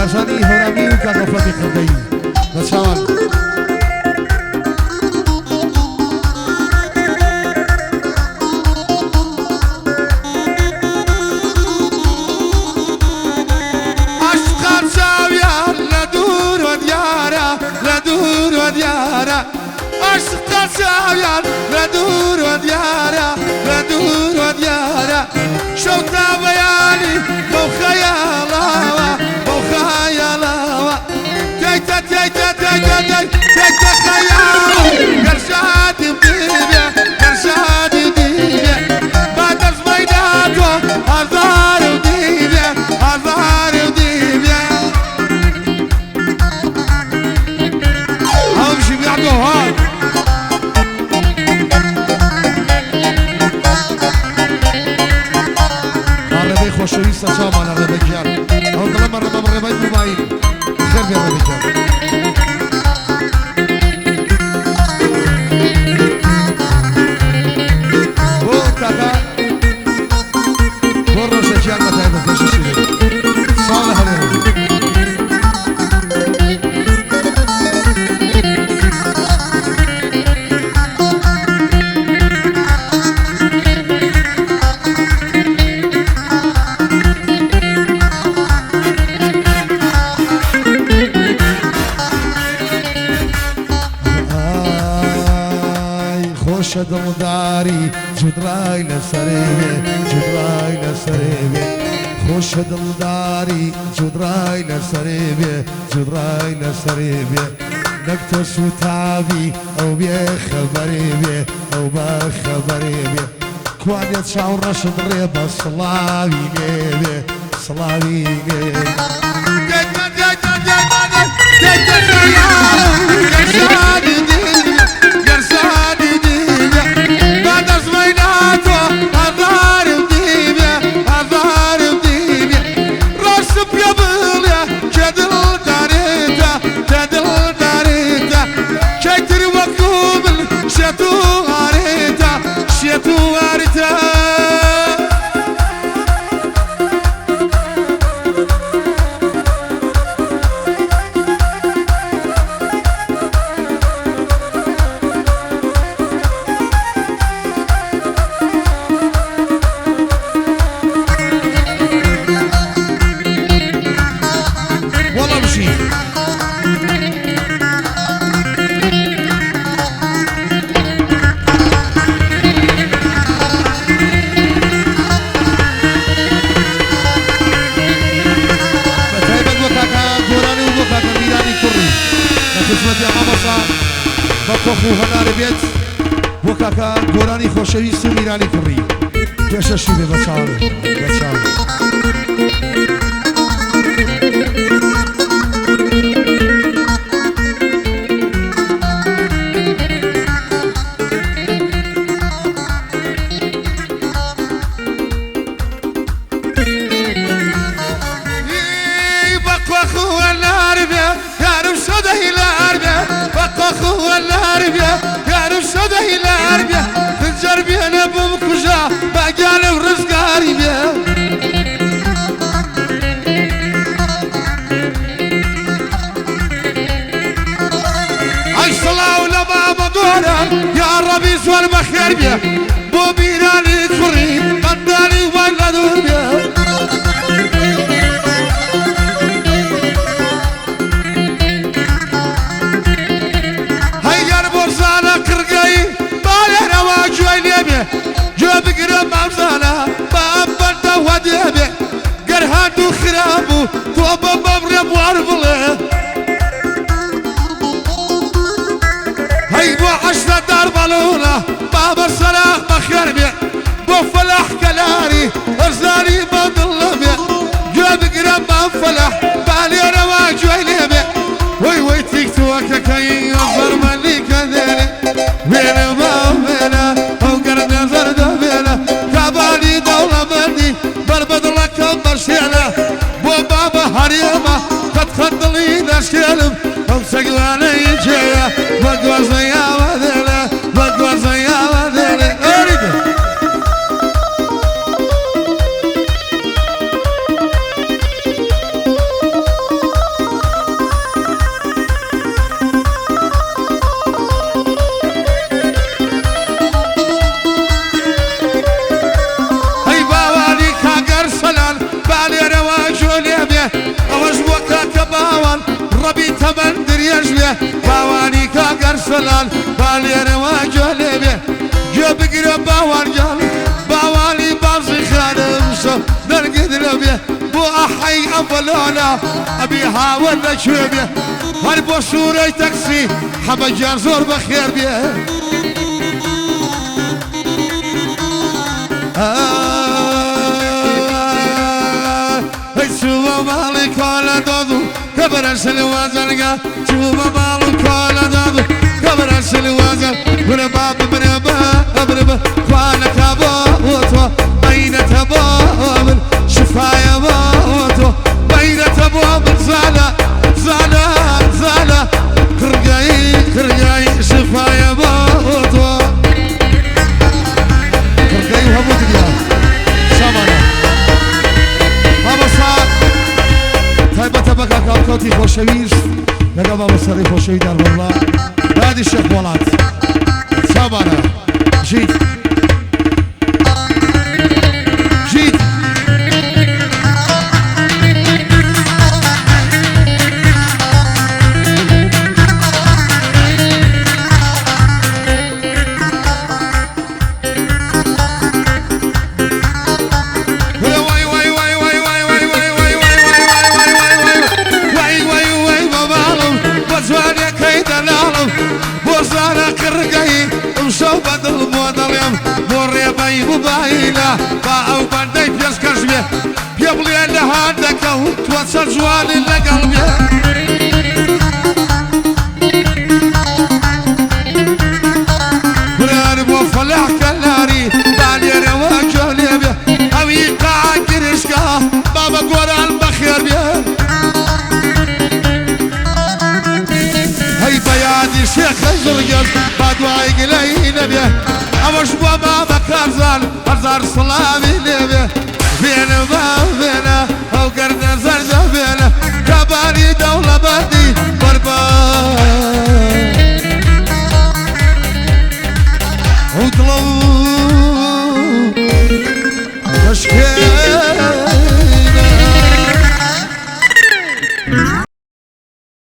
كارزاني هرامي وكاكا فلاتي خردي بساوان عشق ساويان لدور وديارة لدور وديارة عشق ساويان لدور وديارة لدور وديارة شوطة بياني بوخيالاوة بوخيالاوة تيتا تيتا تيتا تيتا خيالاوة قرشاد بديبيا قرشاد بديبيا بعد الزبيداتو هزار بديبيا هزار بديبيا همشي بيعدو هاد خوشویست شامان ربکیان او دلم ربم ربای موبایل خیر بیا ربکیان بو کاکا بو روشکیان بتایید خوشش شده سال حالی دلداری جدرای لسریبه جدرای لسریبه خوش دلداری جدرای لسریبه جدرای لسریبه نکتو سوتابی او بی خبری بی او با خبری بی کوانیت شاور رشد ریبا صلاوی نیبه صلاوی نیبه بەخۆ هەنارە بێت بۆ کاکە گۆرانی خۆشەویست و میرانی کوڕی پێشەشی بێ بە چاوە بە چاوە بخير بيا بو بيراني كوري قدالي ولا دور بيا هاي بورسانا كرقاي بالي روا جويني بيا جو بقرب مامزانا بابا ودي بيا قرهادو خرابو توبا بابرب واربله هاي بو عشرة دار بالونا بابا الصلاة بخير بيع بو فلاح كلاري ارزاني بضل بيع جواب قرب ما فلاح بالي روا جويلي بيع وي وي تيك توكا كي ينظر مالي كذيني بينا ما بينا او قرد زرد بينا كابالي دولة مني بربد لك مرشينا بو بابا هريما قد خدلي نشكلم هم سقلاني جيا بقوزي يا ودينا بقوزي يا ودينا اريد باوانی کاگر سلال بالیر و جلبه جو بگیره باوان جال باوانی بازی خانم سو نرگدر بيه بو احي افلانا ابي هاول نشوبيه هل بو صوري تاكسي حمد جان زور بخير بيه شوفا مالك ولا دودو كبر السلوازر شوفا مالك ولا دودو كبر السلوازر من باب من باب وانا تبوتو بين تبوت شفايا بوتو بين تبوت زالا زالا زالا كرجاي كرجاي شفايا بوتو كرجاي وهبوت يا شامانا بابا صار طيبة تبقى كاكوتي خوشويش لقى بابا صاري خوشوي دار والله هادي الشيخ ولاد شامانا جيت جيت صوبة الموضة اليوم موري باي مباينة باعوا باندي بيس كرشبيه يبلي اللي هادك وتوصل جوالي لقلبي براني بوفلح كلاري بالي رواجه ليبيه او يقع كرشكا بابا قرال بخير بيه هاي بيادي شيخ الزرقل بادواي قلينا بيه أمش بابا بكارزان أرزار صلابي لبيه فينا ما فينا أو قرد